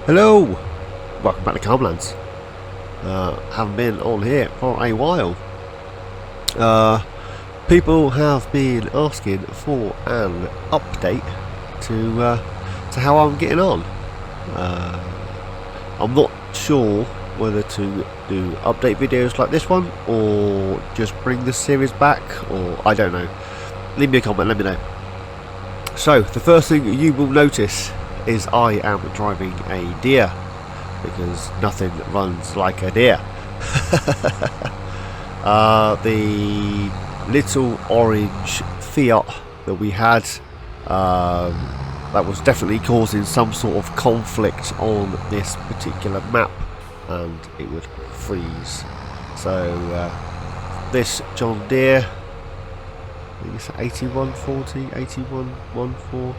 Hello! Welcome back to Calmlands. Haven't been on here for a while. People have been asking for an update to how I'm getting on. I'm not sure whether to do update videos like this one or just bring the series back, or I don't know. Leave me a comment, let me know. So the first thing you will notice is I am driving a deer, because nothing runs like a deer. The little orange Fiat that we had, that was definitely causing some sort of conflict on this particular map, and it would freeze. So this John Deere, I think it's 8140, 8114.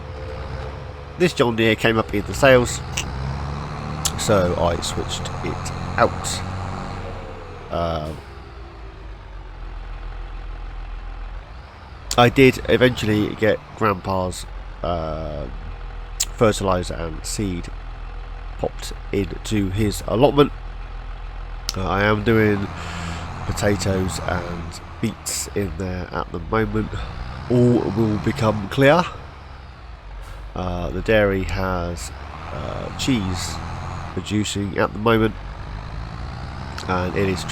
This John Deere came up in the sales, so I switched it out. I did eventually get Grandpa's fertilizer and seed popped into his allotment. I am doing potatoes and beets in there at the moment. All will become clear. The dairy has cheese producing at the moment, and it is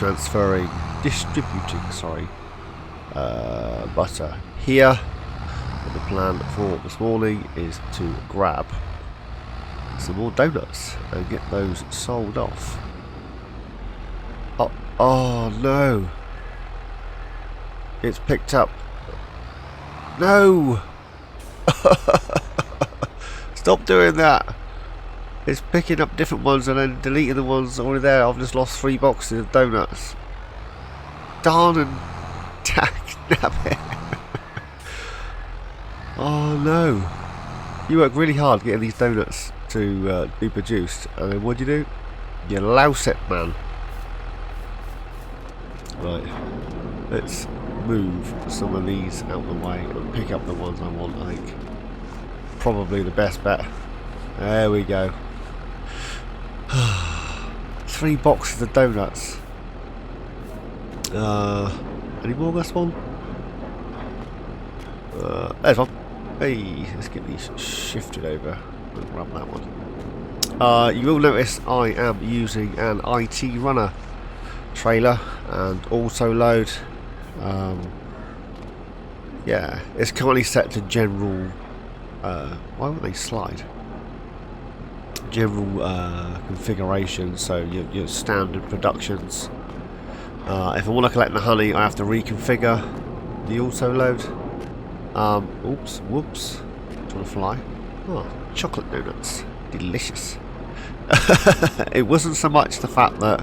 distributing butter here. And the plan for this morning is to grab some more donuts and get those sold off. Oh no, it's picked up. No. Stop doing that. It's picking up different ones and then deleting the ones already there. I've just lost 3 boxes of donuts. Darn and nabbit. Oh no. You work really hard getting these donuts to be produced, and then what do? You louse it, man. Right. Let's move some of these out of the way and pick up the ones I want, I think. Probably the best bet. There we go. 3 boxes of donuts. Any more this one? There's one. Hey, let's get these shifted over and grab that one. You will notice I am using an IT runner trailer and auto load. Yeah, it's currently set to general. Why would they slide? General configuration, so your standard productions. If I want to collect the honey, I have to reconfigure the auto load. Oops, whoops. Trying to fly. Oh, chocolate donuts, delicious. It wasn't so much the fact that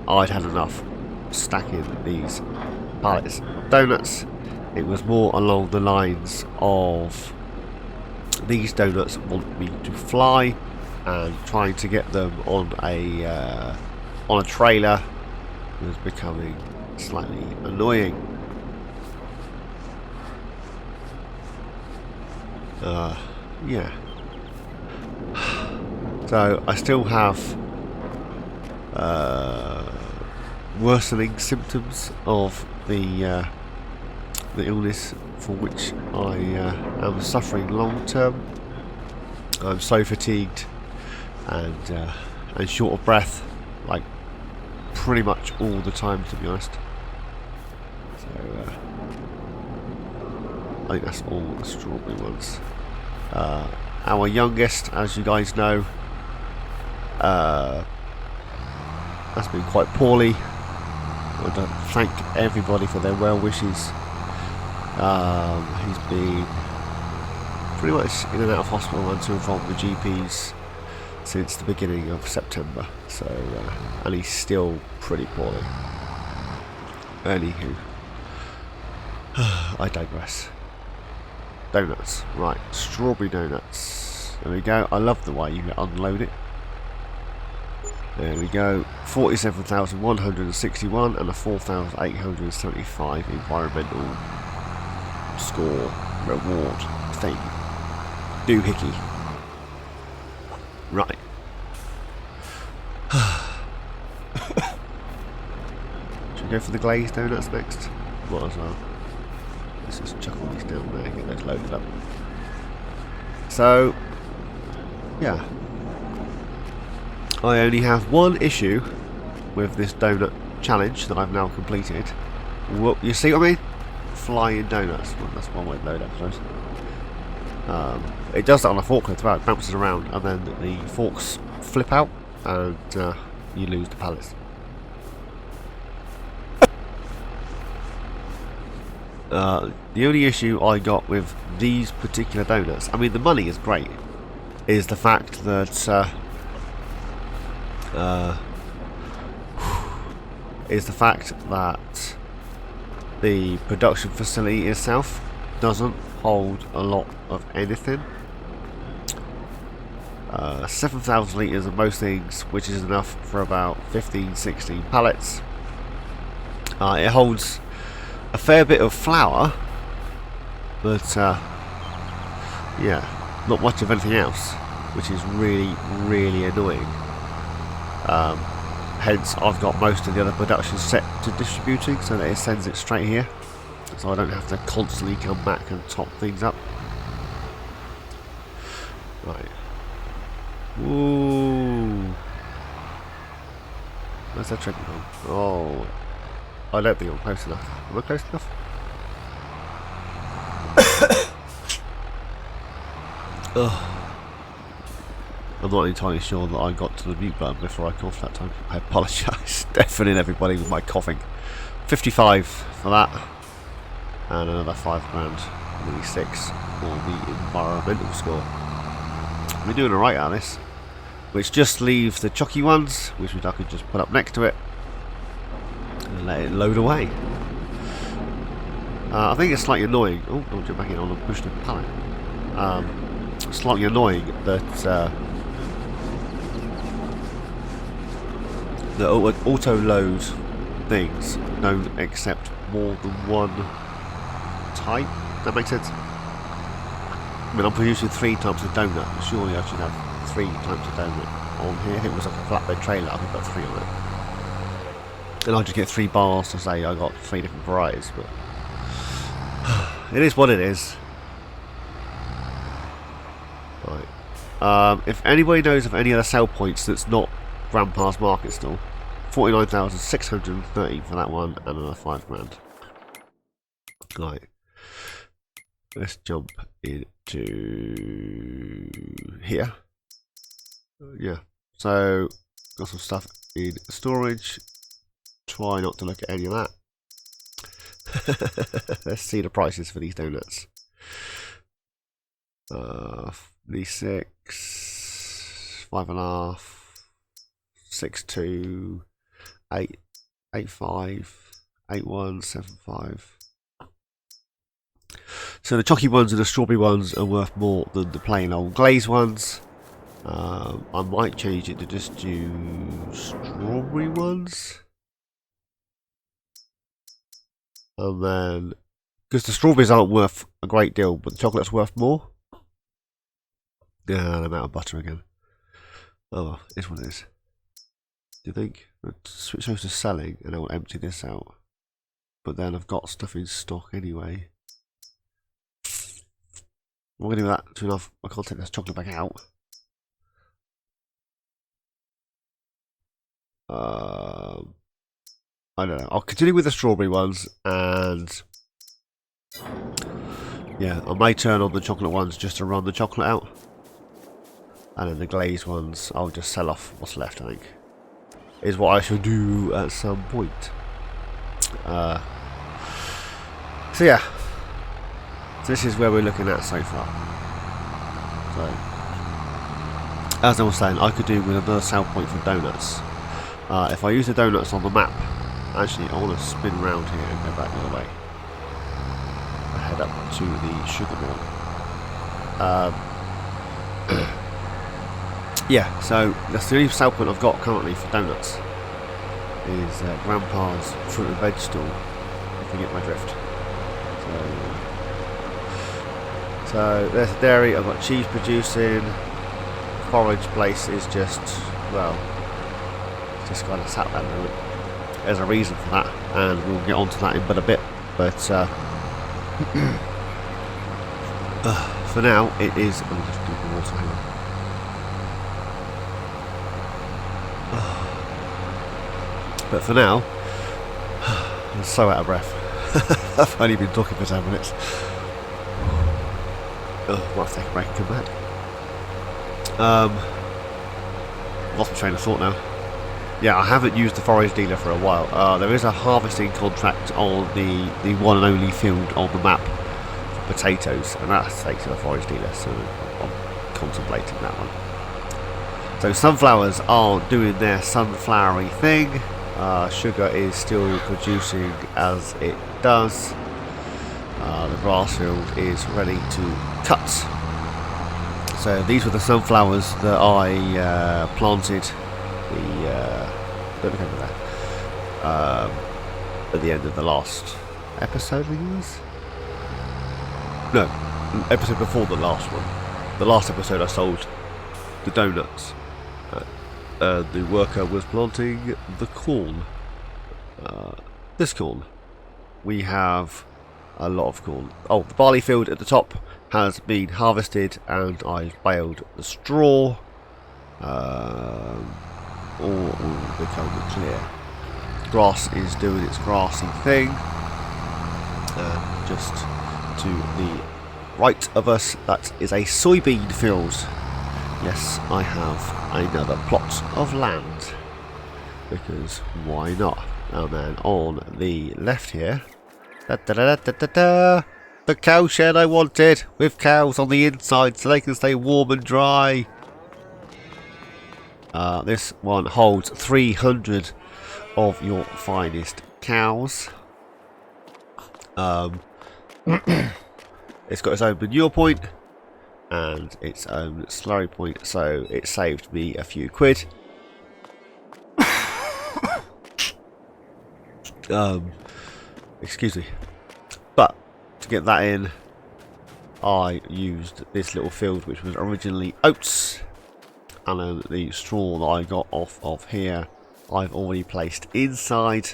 I'd had enough stacking these pallets of donuts. It was more along the lines of these donuts want me to fly, and trying to get them on a trailer was becoming slightly annoying. Yeah. So I still have worsening symptoms of the illness for which I am suffering long term. I'm so fatigued and short of breath, like pretty much all the time, to be honest. So I think that's all the strawberry ones. Our youngest, as you guys know, has been quite poorly. I want to thank everybody for their well wishes. He's been pretty much in and out of hospital and to and from the GPs since the beginning of September. So, and he's still pretty poorly. Anywho, I digress. Donuts, right? Strawberry donuts. There we go. I love the way you unload it. There we go. 47,161 and a 4,875 environmental score reward thing. Doohickey. Right. Should we go for the glazed donuts next? Might as well. Let's just chuck all these down there and get those loaded up. So, yeah. I only have one issue with this donut challenge that I've now completed. Well, you see what I mean? Flying donuts. Well, that's one way to load up, I suppose. It does that on a forklift, right? It bounces around and then the forks flip out and you lose the pallets. The only issue I got with these particular donuts, I mean the money is great, is the fact that the production facility itself doesn't hold a lot of anything. 7,000 litres of most things, which is enough for about 15-16 pallets. It holds a fair bit of flour, but yeah, not much of anything else, which is really, really annoying. Hence, I've got most of the other production set to distributing, so that it sends it straight here, so I don't have to constantly come back and top things up. Right. Ooh. Where's that trigger gone? Oh, I don't think I'm close enough. Am I close enough? Ugh. I'm not entirely sure that I got to the mute button before I coughed that time. I apologise. Deafening everybody with my coughing. 55 for that. And another 5 grand. Nearly 6 for the environmental score. We're doing alright out of this. Which just leaves the chucky ones, which I could just put up next to it. And let it load away. I think it's slightly annoying. Oh, don't jump back in on and push the pallet. Slightly annoying that the auto load things don't accept more than one type. Does that make sense? I mean, I'm producing 3 types of donut. Surely I should have 3 types of donut on here. If it was like a flatbed trailer, I could put 3 on it. And I'll just get 3 bars to say I got 3 different varieties. But it is what it is. Right. If anybody knows of any other sell points that's not Grandpa's Market Stall, 49,630 for that one, and another 5 grand. Right. Let's jump into here. Yeah. So got some stuff in storage. Try not to look at any of that. Let's see the prices for these donuts. These 6, 5.5, 6.2, 8, 8.5, 8.1, 7.5. So the chocky ones and the strawberry ones are worth more than the plain old glazed ones. I might change it to just do strawberry ones. And then, because the strawberries aren't worth a great deal, but the chocolate's worth more. Yeah, I'm out of butter again. Oh well, it's what it is. Do you think? Let's switch those to selling and I will empty this out. But then I've got stuff in stock anyway. I'm going to do that soon enough. I can't take this chocolate back out. I don't know. I'll continue with the strawberry ones, and yeah, I may turn on the chocolate ones just to run the chocolate out, and then the glazed ones I'll just sell off what's left. I think is what I should do at some point. So yeah, this is where we're looking at so far. So as I was saying, I could do with another sell point for donuts. If I use the donuts on the map, actually I want to spin around here and go back the other way. I head up to the sugar mill. Yeah, so that's the only sell point I've got currently for donuts. Is Grandpa's fruit and veg stall, if you get my drift. So there's the dairy. I've got cheese producing, forage place is just, well, just kind of sat there. There's a reason for that, and we'll get onto that in but a bit. But for now, it is. Let me just do the water. Hang on. But for now, I'm so out of breath. I've only been talking for 10 minutes. Might take a break and come back. Lost my train of thought now. Yeah, I haven't used the forage dealer for a while. There is a harvesting contract on the one and only field on the map for potatoes, and that takes to the forage dealer, so I'm contemplating that one. So sunflowers are doing their sunflowery thing. Sugar is still producing as it does. The grass field is ready to cut. So these were the sunflowers that I planted look over there, at the end of the last episode, I think it was? No, episode before the last one. The last episode I sold the donuts. The worker was planting the corn. This corn. We have a lot of corn. Oh, the barley field at the top has been harvested, and I've baled the straw. All become clear. Grass is doing its grassy thing. Just to the right of us, that is a soybean field. Yes, I have another plot of land, because why not? And then on the left here, the cow shed I wanted, with cows on the inside so they can stay warm and dry. This one holds 300 of your finest cows. It's got its own manure point and its own slurry point, so it saved me a few quid. Excuse me. But to get that in, I used this little field which was originally oats. And then the straw that I got off of here, I've already placed inside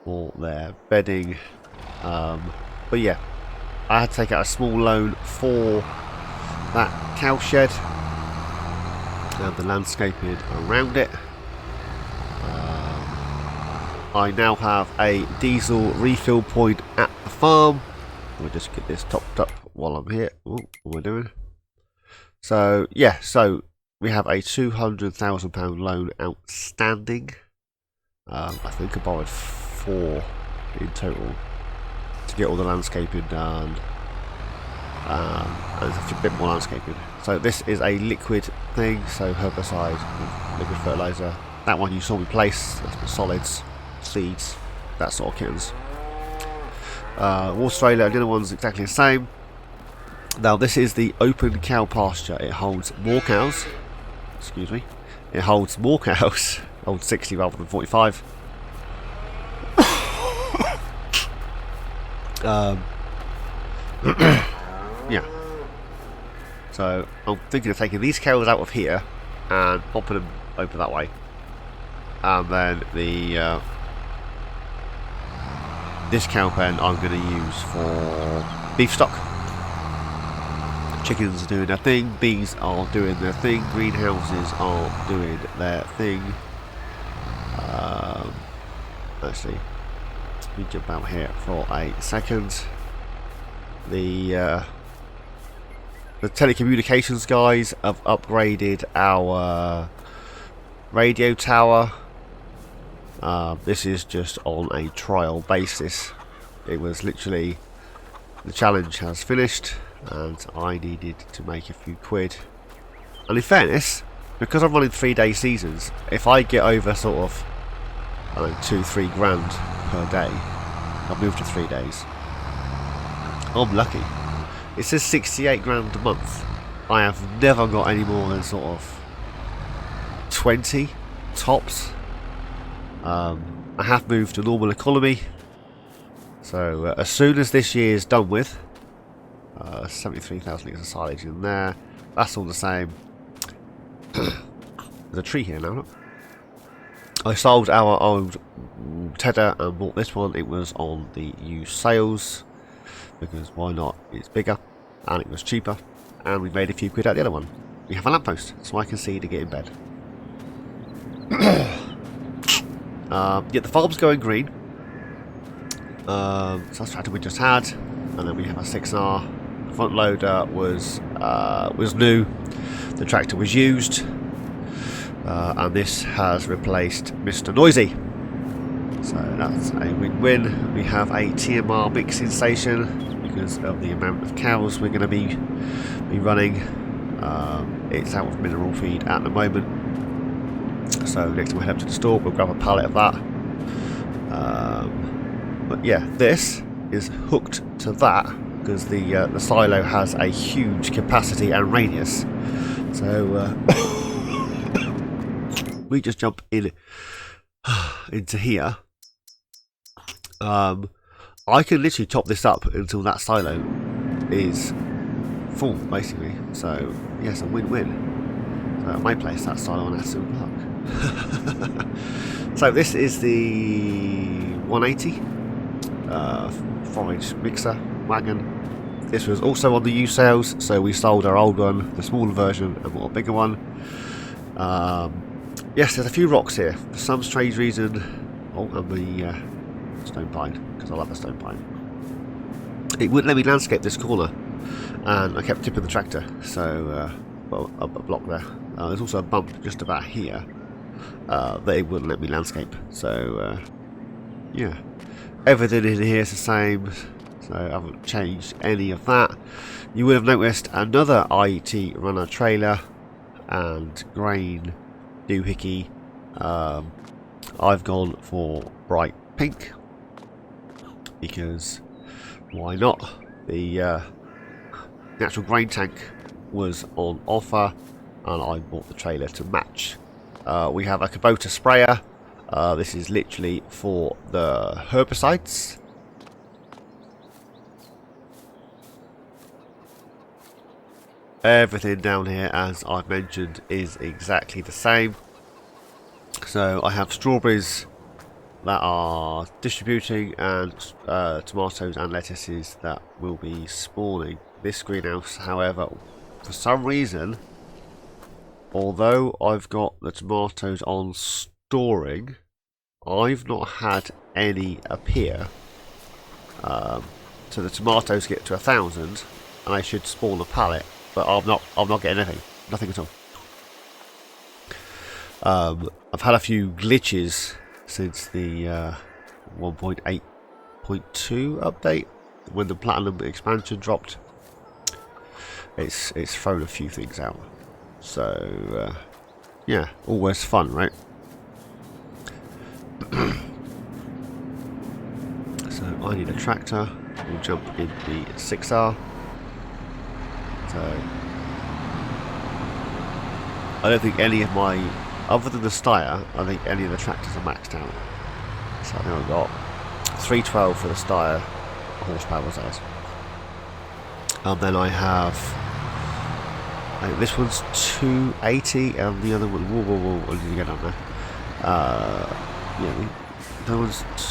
for their bedding. But yeah, I had to take out a small loan for that cow shed and the landscaping around it. I now have a diesel refill point at the farm. We'll just get this topped up while I'm here. Ooh, what am I doing? So yeah, so we have a £200,000 loan outstanding. I think I borrowed 4 in total to get all the landscaping done. And there's a bit more landscaping. So this is a liquid thing, so herbicide, liquid fertilizer. That one you saw me place, that's the solids, seeds, that sort of kittens. Water trailer, the other one's exactly the same. Now this is the open cow pasture. It holds more cows. Excuse me. It holds more cows. It holds 60 rather than 45. Yeah. So I'm thinking of taking these cows out of here and popping them over that way. And then the this cow pen I'm going to use for beef stock. Chickens are doing their thing, bees are doing their thing, greenhouses are doing their thing. Actually, let me jump out here for a second. The telecommunications guys have upgraded our radio tower. This is just on a trial basis. It was literally, the challenge has finished and I needed to make a few quid. And in fairness, because I'm running 3-day seasons, if I get over sort of, I don't know, 2-3 grand per day, I'll move to 3 days. I'm lucky. It says 68 grand a month. I have never got any more than sort of 20 tops. I have moved to normal economy, so as soon as this year is done with, 73,000 litres of silage in there, that's all the same. There's a tree here now, look. I sold our old Tedder and bought this one. It was on the used sales, because why not? It's bigger and it was cheaper, and we made a few quid out of the other one. We have a lamppost, so I can see to get in bed. Yeah, the farm's going green. So that's the tractor we just had, and then we have a 6R. The front loader was new. The tractor was used, and this has replaced Mr. Noisy. So that's a win-win. We have a TMR mixing station because of the amount of cows we're going to be running. It's out of mineral feed at the moment. So next time we head up to the store, we'll grab a pallet of that. But yeah, this is hooked to that because the silo has a huge capacity and radius. So we just jump in into here. I can literally top this up until that silo is full, basically. So yes, a win-win. So at my place, that silo on Aston Park. So this is the 180 forage mixer wagon. This was also on the used sales, so we sold our old one, the smaller version, and bought a bigger one. Yes, there's a few rocks here. For some strange reason, oh, and the stone pine, because I love the stone pine. It wouldn't let me landscape this corner, and I kept tipping the tractor, so well, a block there. There's also a bump just about here that it wouldn't let me landscape. So yeah, everything in here is the same, so I haven't changed any of that. You would have noticed another IET runner trailer and grain doohickey. I've gone for bright pink because why not? The actual grain tank was on offer and I bought the trailer to match. We have a Kubota sprayer. This is literally for the herbicides. Everything down here, as I've mentioned, is exactly the same. So I have strawberries that are distributing and tomatoes and lettuces that will be spawning. This greenhouse, however, for some reason, although I've got the tomatoes on storing, I've not had any appear. So the tomatoes get to 1,000 and I should spawn a pallet, but I'm not getting anything. Nothing at all. I've had a few glitches since the 1.8.2 update, when the platinum expansion dropped. It's thrown a few things out. So yeah, always fun, right? So I need a tractor. We'll jump in the 6R. So I don't think any of my, other than the Steyr, I think any of the tractors are maxed out. So I think I've got 312 for the Steyr horsepower size. And then I have, I think this one's 280 and the other one, whoa, what did you get on there? Yeah, the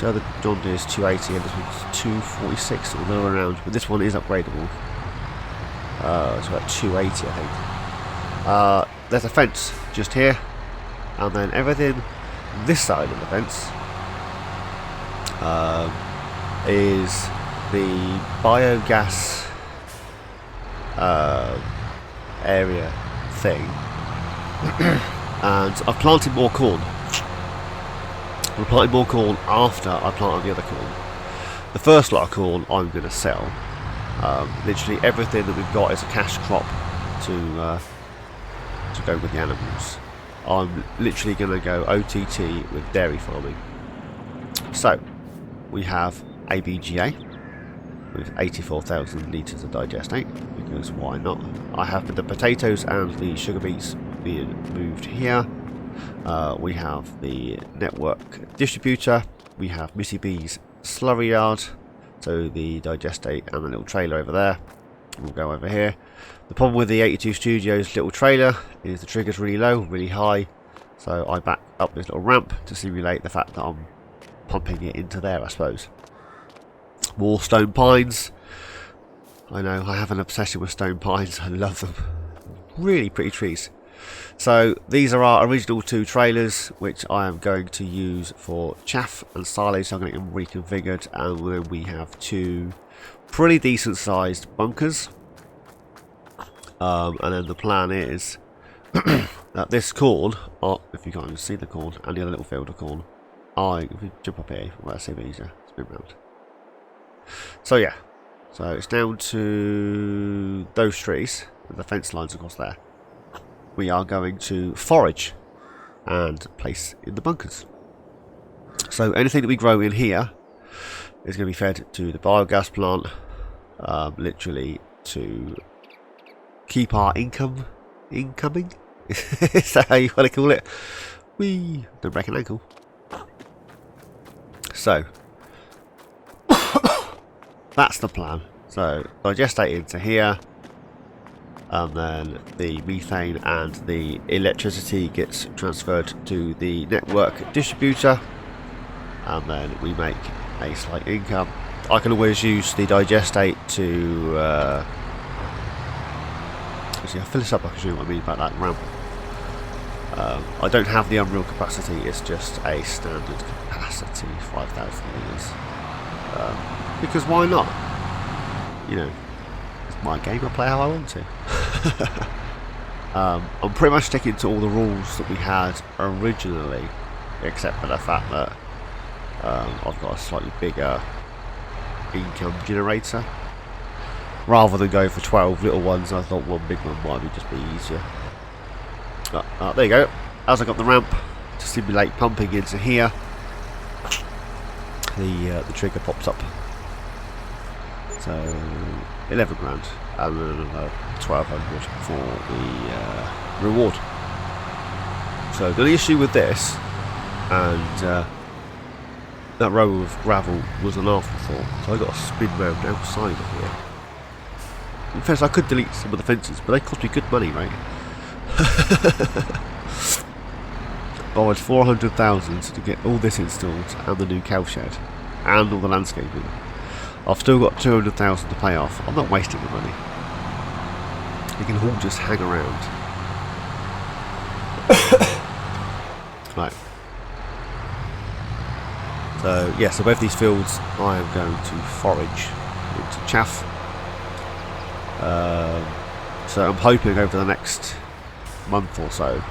other John Deere is 280 and this one's 246, or the other way around, but this one is upgradable. It's about 280, I think. There's a fence just here, and then everything this side of the fence is the biogas area thing. And I've planted more corn. I'm planting more corn after I planted the other corn. The first lot of corn I'm going to sell. Literally everything that we've got is a cash crop to go with the animals. I'm literally going to go OTT with dairy farming. So we have ABGA with 84,000 litres of digestate, because why not? I have the potatoes and the sugar beets being moved here. We have the network distributor. We have Missy B's slurry yard. So the digestate and the little trailer over there. We'll go over here. The problem with the 82 Studios little trailer is the trigger's really low, really high. So I back up this little ramp to simulate the fact that I'm pumping it into there, I suppose. More stone pines. I know, I have an obsession with stone pines. I love them. Really pretty trees. So these are our original 2 trailers, which I am going to use for chaff and silage. So I'm going to get them reconfigured, and then we have 2 pretty decent sized bunkers. And then the plan is that this corn, if you can't even see the corn, and the other little field of corn, if you jump up here, well, that's a bit easier. Spin round. So yeah, so it's down to those trees, with the fence lines across there. We are going to forage and place in the bunkers. So anything that we grow in here is going to be fed to the biogas plant, literally to keep our income incoming. Is that how you want to call it? Whee! Don't break an ankle. So that's the plan. So digestate into here, and then the methane and the electricity gets transferred to the network distributor, and then we make a slight income. I can always use the digestate to actually I'll fill this up. I can show you what I mean about that ramp. I don't have the unreal capacity, it's just a standard capacity, 5,000 litres. Because why not? You know, it's my game, I play how I want to. I'm pretty much sticking to all the rules that we had originally, except for the fact that I've got a slightly bigger income generator. Rather than go for 12 little ones, I thought one big one might just be easier. There you go. As I got the ramp to simulate pumping into here, the trigger pops up. So 11 grand and then 1,200 for the reward. So the only issue with this, and that row of gravel was an afterthought, so I got to spin round outside of here. In fact, I could delete some of the fences, but they cost me good money, right? Borrowed 400,000 to get all this installed and the new cow shed and all the landscaping. I've still got 200,000 to pay off. I'm not wasting the money. You can all just hang around. Right. So yeah, so both these fields I am going to forage into chaff. So I'm hoping over the next month or so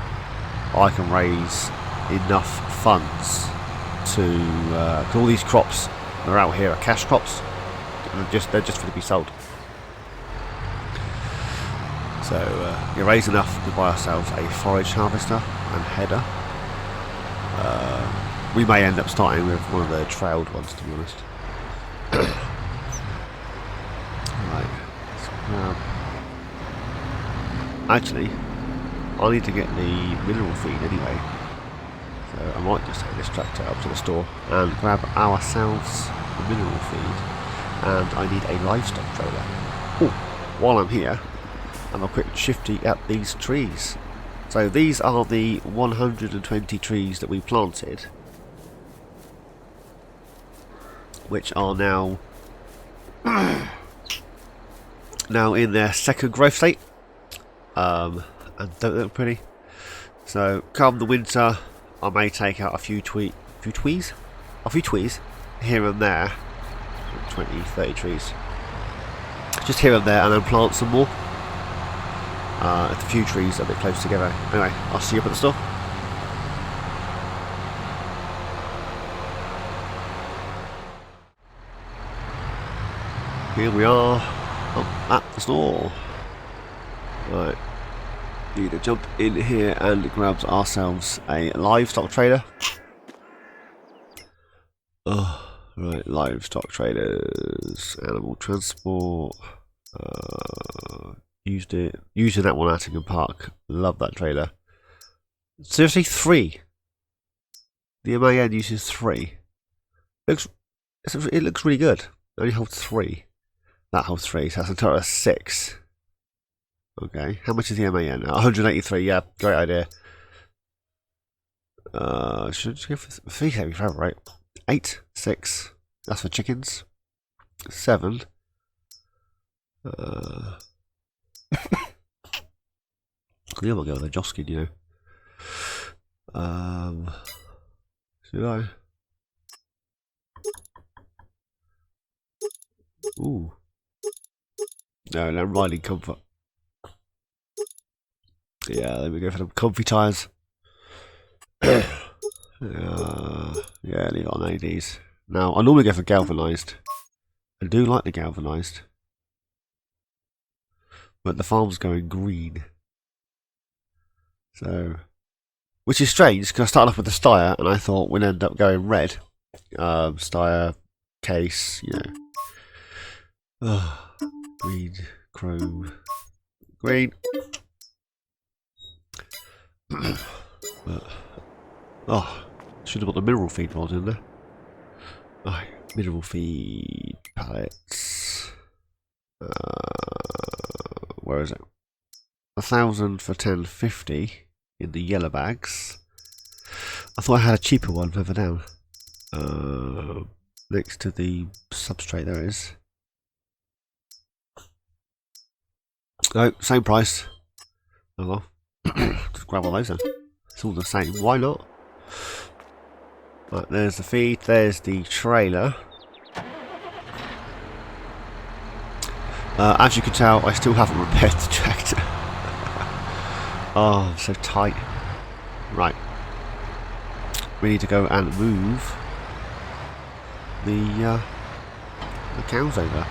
I can raise enough funds to cause all these crops that are out here are cash crops. They're just to be sold. So you raise enough to buy ourselves a forage harvester and header. We may end up starting with one of the trailed ones, to be honest. Right. Actually, I need to get the mineral feed anyway. So I might just take this tractor up to the store and grab ourselves the mineral feed. And I need a livestock trailer. Oh, while I'm here, have a quick shifty at these trees. So these are the 120 trees that we planted, which are now in their second growth state, and don't they look pretty? So come the winter, I may take out a few twees here and there, 20, 30 trees, just here and there, and then plant some more. A few trees a bit close together. Anyway, I'll see you up at the store. Here we are up at the store. Right, need to jump in here and grab ourselves a livestock trailer. Oh, right, livestock traders, animal transport. Using that one at Attingham Park. Love that trailer. Seriously, 3. The MAN uses 3. It looks really good. It only holds 3. That holds 3, so that's a total of 6. Okay, how much is the MAN? 183. Yeah, great idea. Should go for 3 heavy forever, right? 8, 6. That's for chickens. 7. I think I'll go with a Joskin, you know. Should I? Ooh. No, no riding comfort. Yeah, let me go for them comfy tyres. Yeah, leave it on ADs. Now, I normally go for galvanised. I do like the galvanised. But the farm's going green. So, which is strange, because I started off with the Steyr, and I thought we'd end up going red. Steyr, case, you know. Green, chrome, green. But, should have got the mineral feed mod in there. Mineral feed pallets. Where is it? 1,000 for 10.50 in the yellow bags. I thought I had a cheaper one further down. Next to the substrate, there it is. No, same price. Oh well. Just grab all those then. It's all the same. Why not? Right, there's the feed. There's the trailer. As you can tell, I still haven't repaired the tractor. Oh, I'm so tight. Right. We need to go and move the cows over.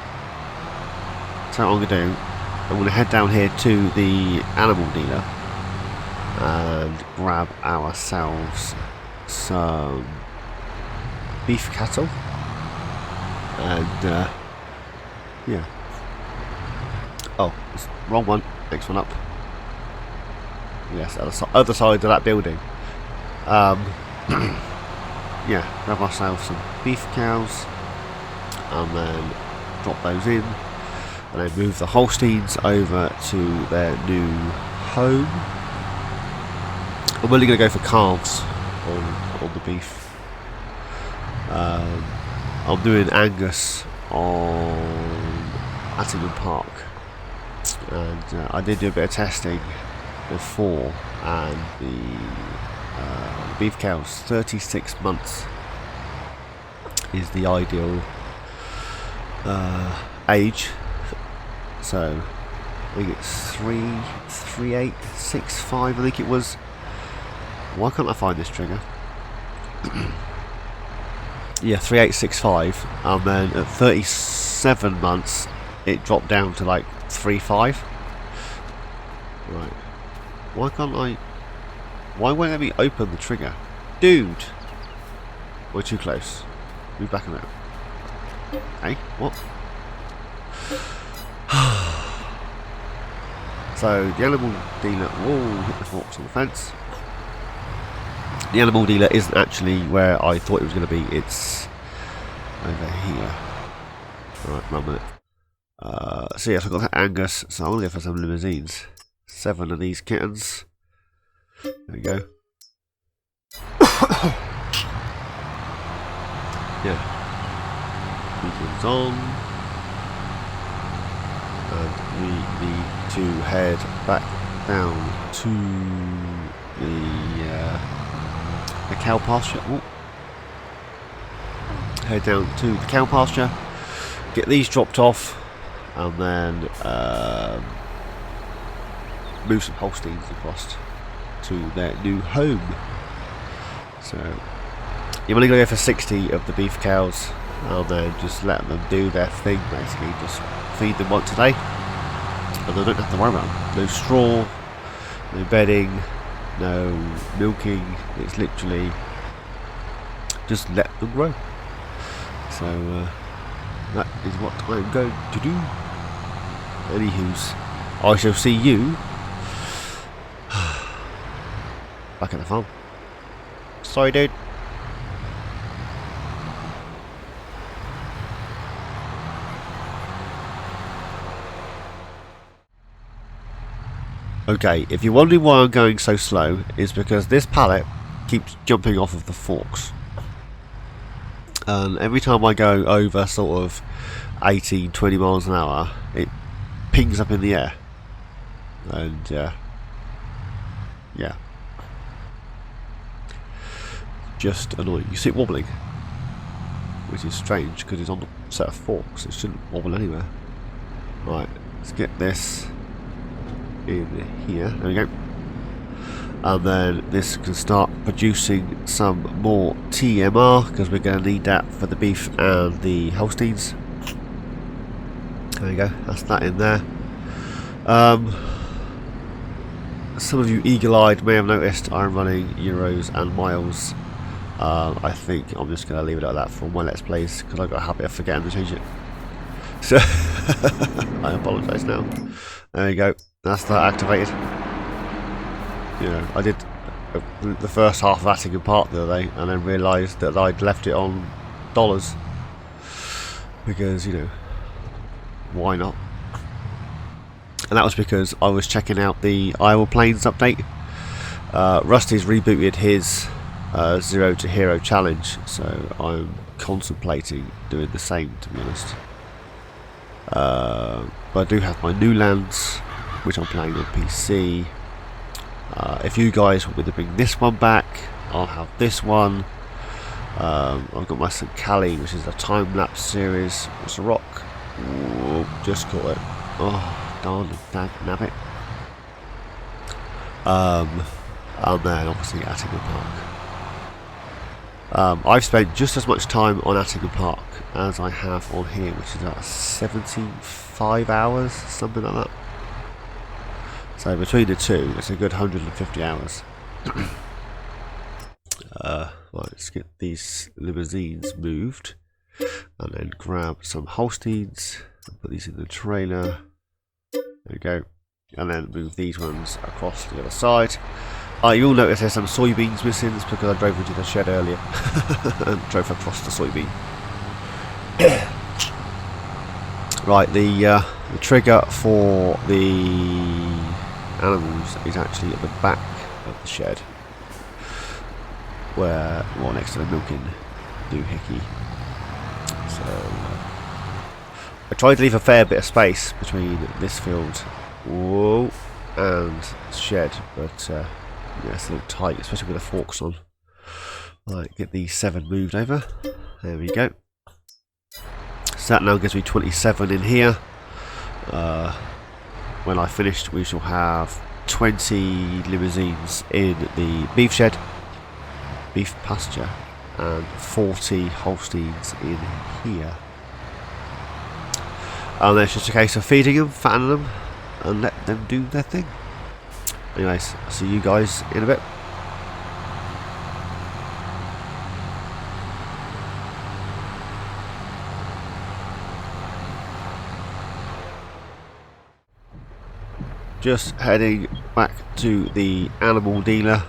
So what I'm going to do, I'm going to head down here to the animal dealer and grab ourselves some beef cattle. And, yeah. Oh, it's wrong one. Next one up. Yes, other side of that building. Yeah, grab ourselves some beef cows and then drop those in, and then move the Holsteins over to their new home. I'm only going to go for calves on the beef. I'm doing Angus on Attingham Park, and I did do a bit of testing before, and the beef cows, 36 months is the ideal age. So I think it's 3865, I think it was. Why can't I find this trigger? Yeah, 3865, and then at 37 months it dropped down to like 35. Right. Why can't I? Why won't let me open the trigger? Dude! We're too close. Move back a minute. Hey, what? So, the animal dealer... Whoa, hit the forks on the fence. The animal dealer isn't actually where I thought it was going to be. It's over here. Alright, 1 minute. So yes, I've got that Angus, so I'm going to go for some limousines. 7 of these kittens. There we go. Yeah. Movements on. And we need to head back down to the cow pasture. Ooh. Head down to the cow pasture. Get these dropped off. And then move some Holsteins across to their new home. So you're only going to go for 60 of the beef cows, and then just let them do their thing, basically. Just feed them once a day, and they don't have to worry about them. No straw, no bedding, no milking. It's literally just let them grow. So that is what I'm going to do. Anywho's, I shall see you back at the farm. Sorry, dude. Okay, if you're wondering why I'm going so slow, it's because this pallet keeps jumping off of the forks. And every time I go over sort of 18-20 miles an hour, it pings up in the air. And yeah, just annoying. You see it wobbling, which is strange because it's on a set of forks. It shouldn't wobble anywhere. Right, let's get this in here. There we go. And then this can start producing some more TMR, because we're going to need that for the beef and the Holsteins. There you go, that's that in there. Some of you eagle-eyed may have noticed I'm running euros and miles. I think I'm just going to leave it like that for my Let's Plays, because I've got a habit of forgetting to change it. So I apologise now. There you go, that's that activated. You know, I did the first half of Attingham Park the other day, and then realised that I'd left it on dollars, because, you know, why not? And that was because I was checking out the Iowa Plains update. Rusty's rebooted his 0 to Hero challenge, so I'm contemplating doing the same, to be honest. But I do have my new lands, which I'm playing on PC. If you guys want me to bring this one back, I'll have this one. I've got my St. Cali, which is a time-lapse series. It's a rock. Whoa, just caught it. Oh, darn it, nabbit. And then obviously Attingham Park. I've spent just as much time on Attingham Park as I have on here, which is about 75 hours, something like that. So between the two, it's a good 150 hours. Right, let's get these limousines moved, and then grab some Holsteins and put these in the trailer. There we go. And then move these ones across the other side. You'll notice there's some soybeans missing. It's because I drove into the shed earlier and drove across the soybean. Right, the trigger for the animals is actually at the back of the shed, where, well, next to the milking doohickey. So I tried to leave a fair bit of space between this field, whoa, and the shed, but yeah, it's a little tight, especially with the forks on. Right, get these 7 moved over. There we go. So that now gives me 27 in here. When I finished, we shall have 20 limousines in the beef shed, beef pasture, and 40 Holsteins in here. And then it's just a case of feeding them, fattening them, and let them do their thing. Anyways, I'll see you guys in a bit. Just heading back to the animal dealer.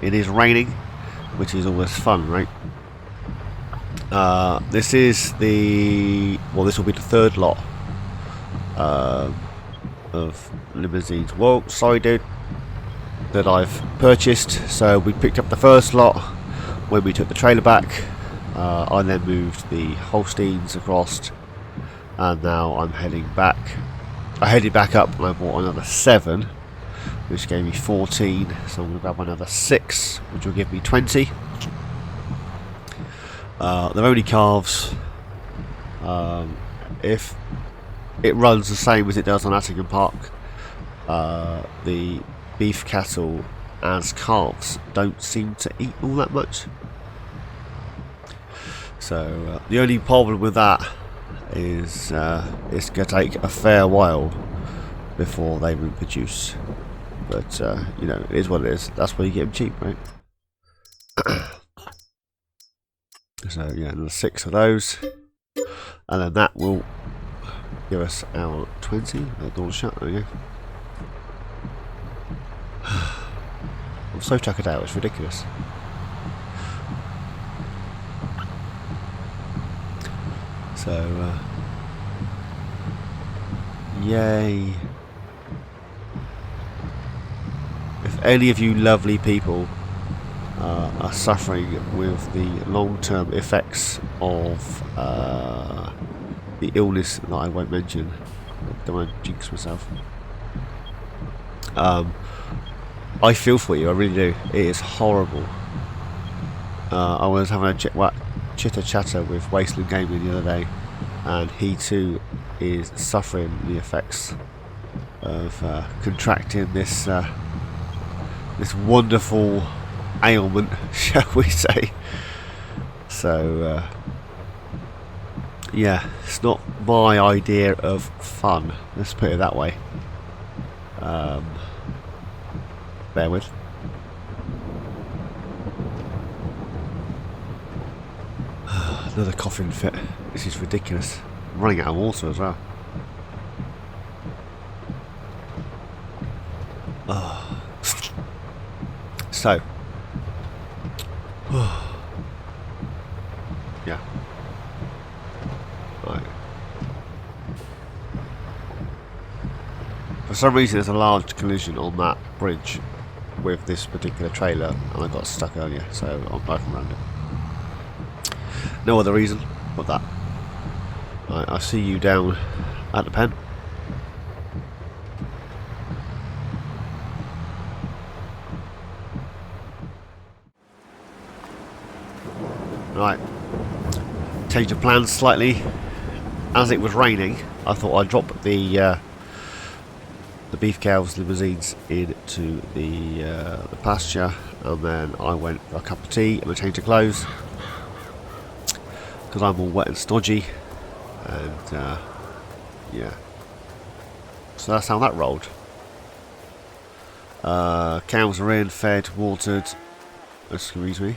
It is raining, which is always fun, right? This is the, well, this will be the 3rd lot of limousines. Whoa, sorry dude, that I've purchased. So we picked up the 1st lot when we took the trailer back. I then moved the Holsteins across, and now I'm heading back. I headed back up and I bought another 7, which gave me 14, so I'm going to grab another 6, which will give me 20. They're only calves. If it runs the same as it does on Attingham Park, the beef cattle as calves don't seem to eat all that much. So the only problem with that is it's going to take a fair while before they reproduce, but you know, it is what it is. That's where you get them cheap, right? So yeah, another 6 of those, and then that will give us our 20. The door's shut. There we go. I'm so tuckered out, it's ridiculous. So yay. If any of you lovely people are suffering with the long-term effects of the illness that I won't mention. I don't want to jinx myself. I feel for you, I really do. It is horrible. I was having a chitter-chatter with Wasteland Gaming the other day, and he too is suffering the effects of contracting this this wonderful ailment, shall we say. So yeah, it's not my idea of fun, let's put it that way. Bear with. Another coughing fit. This is ridiculous. I'm running out of water as well. So, yeah. Right. For some reason, there's a large collision on that bridge with this particular trailer, and I got stuck earlier, so I'm driving around it. No other reason but that. Right, I see you down at the pen. Right, changed of plans slightly. As it was raining, I thought I'd drop the beef cows limousines into the pasture, and then I went for a cup of tea and a change of clothes because I'm all wet and stodgy, and yeah, so that's how that rolled. Cows are in, fed, watered, excuse me.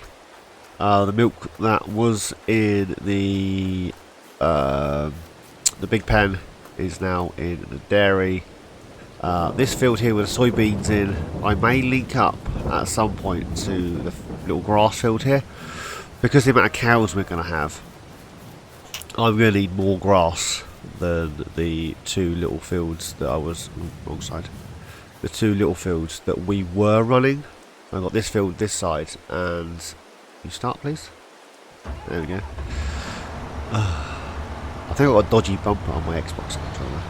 The milk that was in the big pen is now in the dairy. This field here with the soybeans in, I may link up at some point to the little grass field here, because the amount of cows we're going to have. I'm going to need more grass than the two little fields that I was wrong side. The two little fields that we were running. I've got this field this side, and can you start, please? There we go. I think I've got a dodgy bumper on my Xbox controller,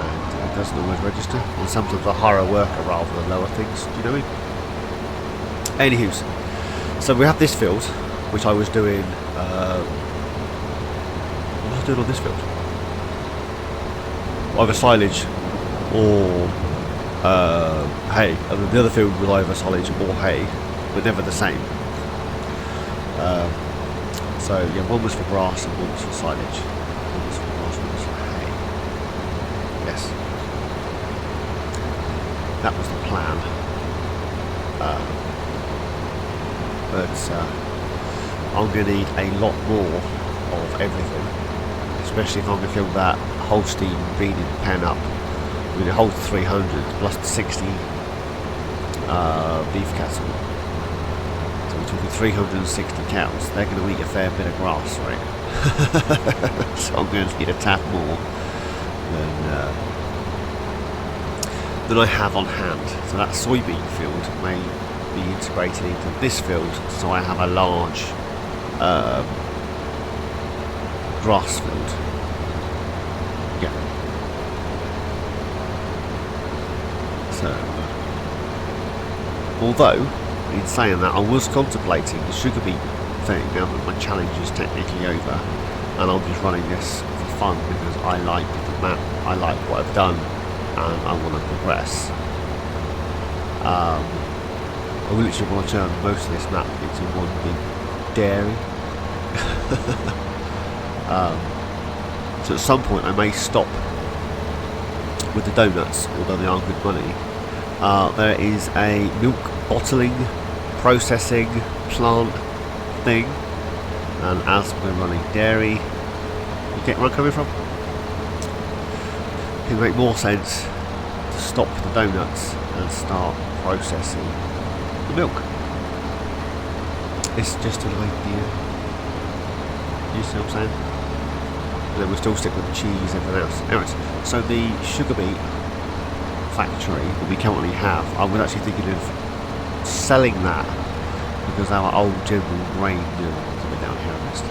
and it doesn't always register. And sometimes I hire a worker rather than lower things. Do you know what I mean? Anywho, so we have this field, which I was doing. What was I doing on this field? Either silage or hay. And the other field was either silage or hay, but never the same. So yeah, one was for grass and one was for silage. One was for grass, one was for hay. Yes, that was the plan. But I'm going to need a lot more of everything, especially if I'm going to fill that Holstein breeding pen up. I mean, it holds 300 plus the 60 beef cattle. So we're talking 360 cows. They're going to eat a fair bit of grass, right? So I'm going to need a tad more than I have on hand. So that soybean field may be integrated into this field, so I have a large grass field. Yeah. So, although in saying that, I was contemplating the sugar beet thing now that my challenge is technically over, and I'm just running this for fun because I like the map, I like what I've done, and I want to progress. I literally want to turn most of this map into one big dairy. So at some point I may stop with the donuts, although they are good money. There is a milk bottling, processing plant thing, and as we're running dairy, you get where I'm coming from? It would make more sense to stop the donuts and start processing the milk. It's just an idea. You see what I'm saying? And then we'll still stick with the cheese and everything else. Anyways, so the sugar beet factory that we currently have, I was actually thinking of selling that because our old general grain mill, down here on this,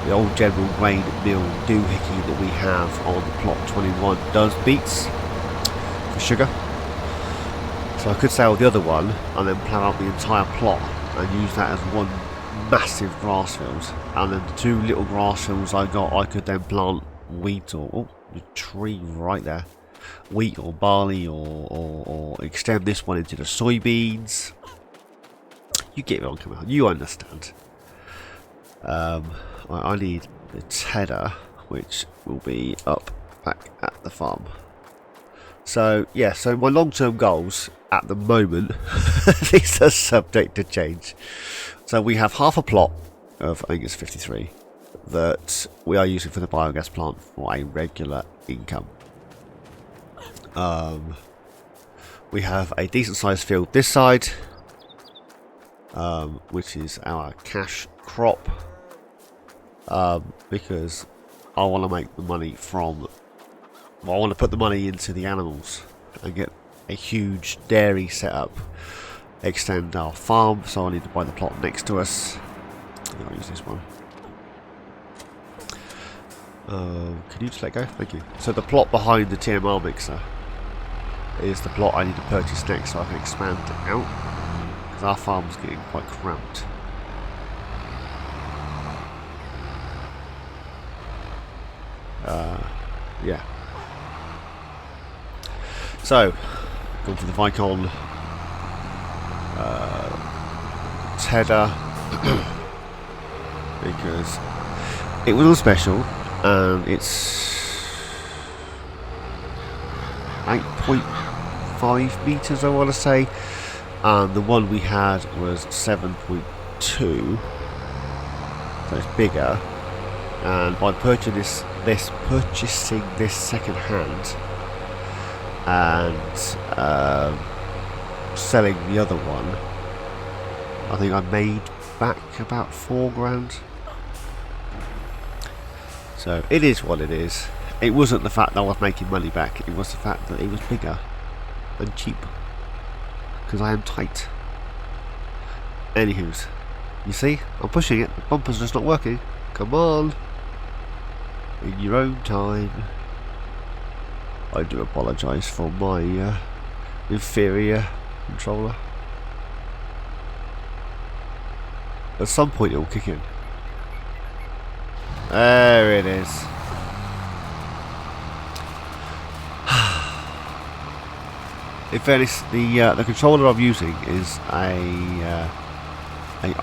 the old general grain mill doohickey that we have on plot 21 does beats for sugar. So I could sell the other one and then plough out the entire plot and use that as one massive grass field, and then the 2 little grass fields I got, I could then plant wheat or the tree right there, wheat or barley, or extend this one into the soybeans. You get me on, come on, you understand. I need the tedder, which will be up back at the farm. So yeah, so my long-term goals at the moment, these are subject to change. So we have half a plot of, I think it's 53, that we are using for the biogas plant for a regular income. We have a decent sized field this side, which is our cash crop, because I want to make the money from, well, I want to put the money into the animals and get a huge dairy set up, extend our farm, so I need to buy the plot next to us. I'll use this one. Can you just let go? Thank you. So the plot behind the TMR mixer is the plot I need to purchase next so I can expand it out, because our farm's getting quite cramped. Yeah. So, gone for the Vicon Tedder because it was on special, and it's 8.5 meters, I want to say, and the one we had was 7.2, so it's bigger. And by purchasing this second hand and selling the other one, I think I made back about 4 grand. So it is what it is. It wasn't the fact that I was making money back, it was the fact that it was bigger and cheap, because I am tight. Anywho's, you see, I'm pushing it, the bumper's just not working. Come on, in your own time. I do apologise for my inferior controller. At some point it will kick in. There it is. In fairness, the controller I'm using is a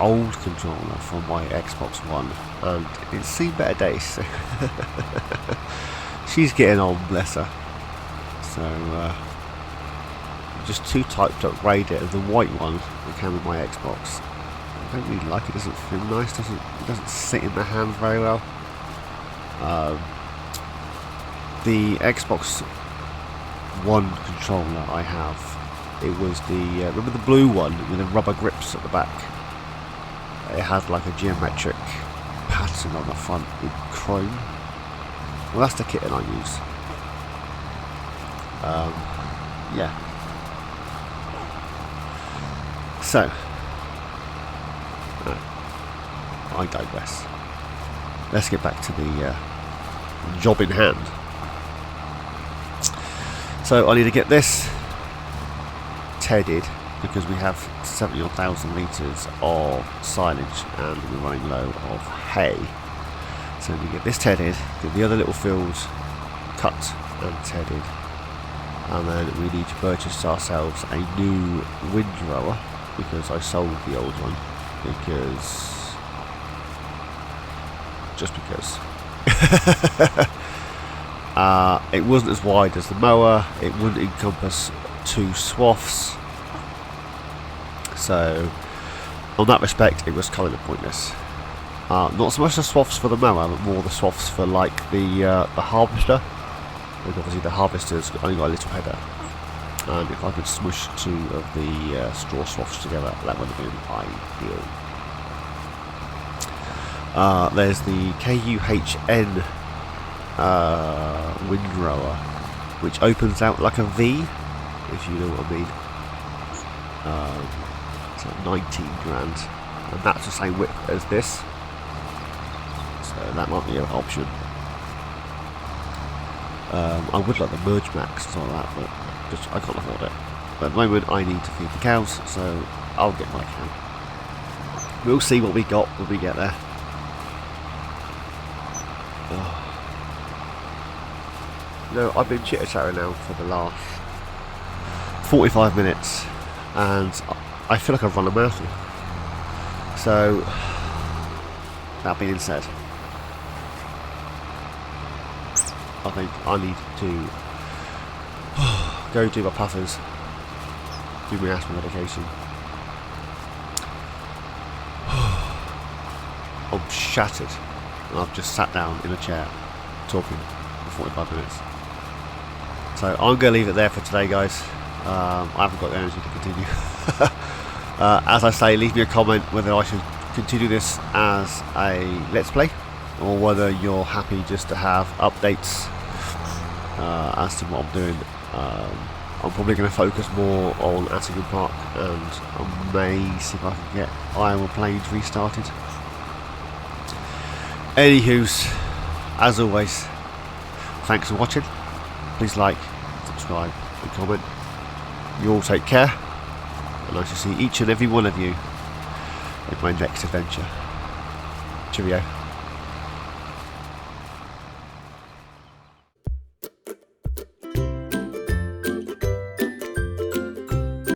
old controller from my Xbox One, and it's seen better days. She's getting on, bless her. So just 2 typed up upgrade the white one that came with my Xbox. I don't really like it, doesn't feel nice, it doesn't sit in the hand very well. The Xbox One controller I have, it was the remember the blue one with the rubber grips at the back? It had like a geometric pattern on the front in Krone. Well, that's the kit that I use. Yeah. So, I digress. Let's get back to the job in hand. So I need to get this tedded, because we have 70,000 litres of silage and we're running low of hay. So we get this tedded, get the other little fields cut and tedded, and then we need to purchase ourselves a new windrower, because I sold the old one, just because. It wasn't as wide as the mower, it wouldn't encompass 2 swaths, so on that respect it was kind of pointless. Not so much the swaths for the mower, but more the swaths for like the harvester, because obviously the harvester's only got a little header, and if I could smush 2 of the straw swaths together, that would have been ideal. There's the KUHN windrower, which opens out like a V, if you know what I mean. It's like 19 grand. and that's the same width as this, so that might be an option. I would like the merge max and all that, but just I can't afford it. But at the moment I need to feed the cows, so I'll get my cow. We'll see what we got when we get there. Oh. No, I've been chitter-chattering now for the last 45 minutes, and I feel like I've run a marathon. So, that being said, I think I need to go do my puffers, do my asthma medication. I'm shattered, and I've just sat down in a chair talking for 45 minutes. So I'm going to leave it there for today, guys. I haven't got the energy to continue. As I say, leave me a comment whether I should continue this as a Let's Play, or whether you're happy just to have updates as to what I'm doing. I'm probably going to focus more on Attigan Park, and I may see if I can get Iowa Plains restarted. Anywho's, as always, thanks for watching. Please like, subscribe and comment. You all take care, and I shall see each and every one of you in my next adventure. Cheerio.